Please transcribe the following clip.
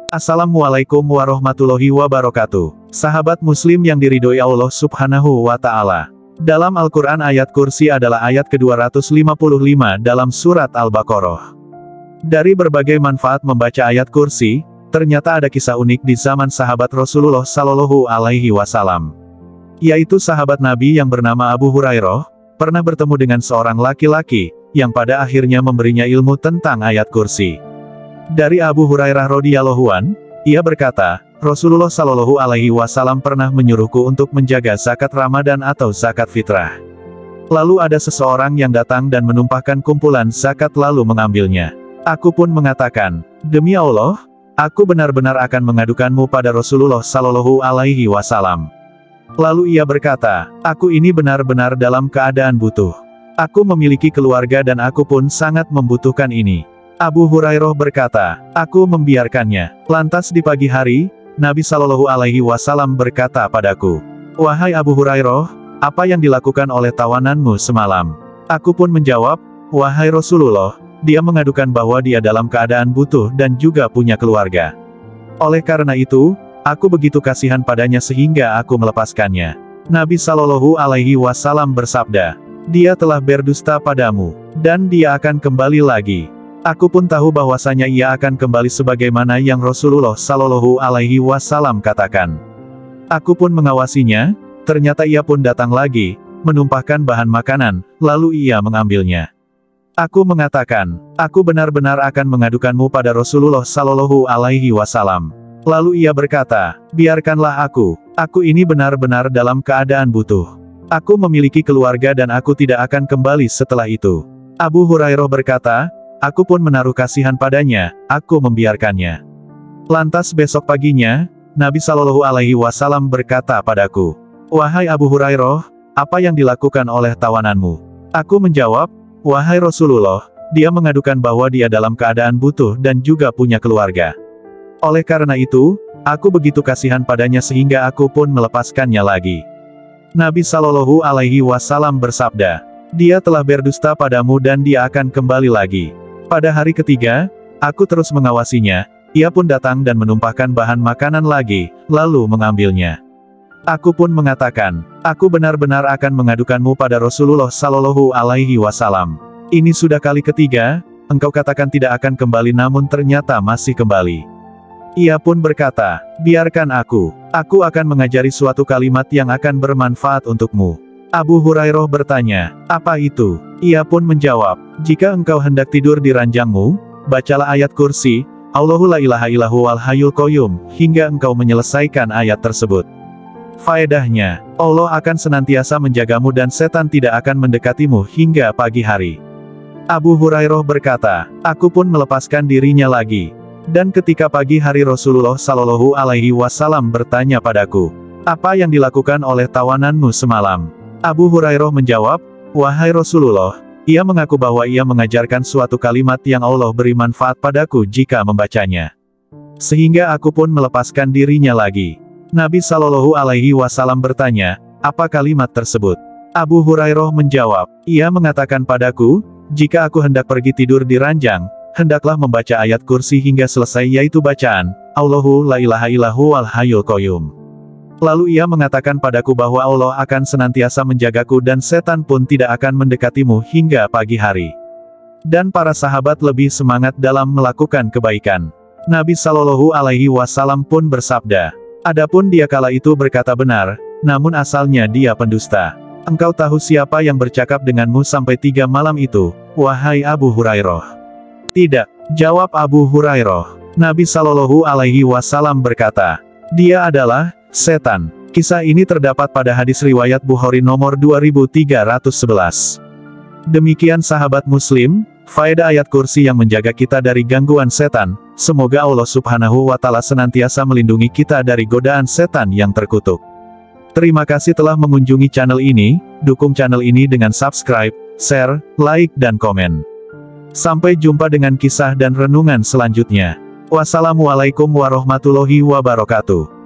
Assalamualaikum warahmatullahi wabarakatuh. Sahabat muslim yang diridhoi Allah subhanahu wa ta'ala. Dalam Al-Quran ayat kursi adalah ayat ke-255 dalam surat Al-Baqarah. Dari berbagai manfaat membaca ayat kursi, ternyata ada kisah unik di zaman sahabat Rasulullah Shallallahu Alaihi Wasallam. Yaitu sahabat Nabi yang bernama Abu Hurairah, pernah bertemu dengan seorang laki-laki, yang pada akhirnya memberinya ilmu tentang ayat kursi. Dari Abu Hurairah radhiyallahu an, ia berkata, Rasulullah Shallallahu Alaihi Wasallam pernah menyuruhku untuk menjaga zakat Ramadan atau zakat fitrah. Lalu ada seseorang yang datang dan menumpahkan kumpulan zakat lalu mengambilnya. Aku pun mengatakan, demi Allah, aku benar-benar akan mengadukanmu pada Rasulullah Shallallahu Alaihi Wasallam. Lalu ia berkata, aku ini benar-benar dalam keadaan butuh. Aku memiliki keluarga dan aku pun sangat membutuhkan ini. Abu Hurairah berkata, aku membiarkannya. Lantas di pagi hari, Nabi Shallallahu Alaihi Wasallam berkata padaku, wahai Abu Hurairah, apa yang dilakukan oleh tawananmu semalam? Aku pun menjawab, wahai Rasulullah, dia mengadukan bahwa dia dalam keadaan butuh dan juga punya keluarga. Oleh karena itu, aku begitu kasihan padanya sehingga aku melepaskannya. Nabi Shallallahu Alaihi Wasallam bersabda, dia telah berdusta padamu, dan dia akan kembali lagi. Aku pun tahu bahwasanya ia akan kembali sebagaimana yang Rasulullah Shallallahu Alaihi Wasallam katakan. Aku pun mengawasinya, ternyata ia pun datang lagi, menumpahkan bahan makanan, lalu ia mengambilnya. Aku mengatakan, aku benar-benar akan mengadukanmu pada Rasulullah Shallallahu Alaihi Wasallam. Lalu ia berkata, biarkanlah aku ini benar-benar dalam keadaan butuh. Aku memiliki keluarga dan aku tidak akan kembali setelah itu. Abu Hurairah berkata, aku pun menaruh kasihan padanya, aku membiarkannya. Lantas besok paginya, Nabi Shallallahu Alaihi Wasallam berkata padaku, wahai Abu Hurairah, apa yang dilakukan oleh tawananmu? Aku menjawab, wahai Rasulullah, dia mengadukan bahwa dia dalam keadaan butuh dan juga punya keluarga. Oleh karena itu, aku begitu kasihan padanya sehingga aku pun melepaskannya lagi. Nabi Shallallahu Alaihi Wasallam bersabda, dia telah berdusta padamu dan dia akan kembali lagi. Pada hari ketiga, aku terus mengawasinya, ia pun datang dan menumpahkan bahan makanan lagi, lalu mengambilnya. Aku pun mengatakan, aku benar-benar akan mengadukanmu pada Rasulullah Shallallahu Alaihi Wasallam. Ini sudah kali ketiga, engkau katakan tidak akan kembali namun ternyata masih kembali. Ia pun berkata, biarkan aku akan mengajari suatu kalimat yang akan bermanfaat untukmu. Abu Hurairah bertanya, apa itu? Ia pun menjawab, jika engkau hendak tidur di ranjangmu, bacalah ayat kursi, Allahu la ilaha illahu wal hayyul qayyum, hingga engkau menyelesaikan ayat tersebut. Faedahnya, Allah akan senantiasa menjagamu dan setan tidak akan mendekatimu hingga pagi hari. Abu Hurairah berkata, aku pun melepaskan dirinya lagi. Dan ketika pagi hari Rasulullah Shallallahu Alaihi Wasallam bertanya padaku, apa yang dilakukan oleh tawananmu semalam? Abu Hurairah menjawab, wahai Rasulullah, ia mengaku bahwa ia mengajarkan suatu kalimat yang Allah beri manfaat padaku jika membacanya. Sehingga aku pun melepaskan dirinya lagi. Nabi Shallallahu Alaihi Wasallam bertanya, apa kalimat tersebut? Abu Hurairah menjawab, ia mengatakan padaku, jika aku hendak pergi tidur di ranjang, hendaklah membaca ayat kursi hingga selesai yaitu bacaan, Allahu la ilaha illahu wal hayyul qayyum. Lalu ia mengatakan padaku bahwa Allah akan senantiasa menjagaku dan setan pun tidak akan mendekatimu hingga pagi hari. Dan para sahabat lebih semangat dalam melakukan kebaikan. Nabi Shallallahu Alaihi Wasallam pun bersabda, adapun dia kala itu berkata benar, namun asalnya dia pendusta. Engkau tahu siapa yang bercakap denganmu sampai 3 malam itu, wahai Abu Hurairah? Tidak, jawab Abu Hurairah. Nabi Shallallahu Alaihi Wasallam berkata, dia adalah setan. Kisah ini terdapat pada hadis riwayat Bukhari nomor 2311. Demikian sahabat muslim, faedah ayat kursi yang menjaga kita dari gangguan setan. Semoga Allah subhanahu wa ta'ala senantiasa melindungi kita dari godaan setan yang terkutuk. Terima kasih telah mengunjungi channel ini, dukung channel ini dengan subscribe, share, like dan komen. Sampai jumpa dengan kisah dan renungan selanjutnya. Wassalamualaikum warahmatullahi wabarakatuh.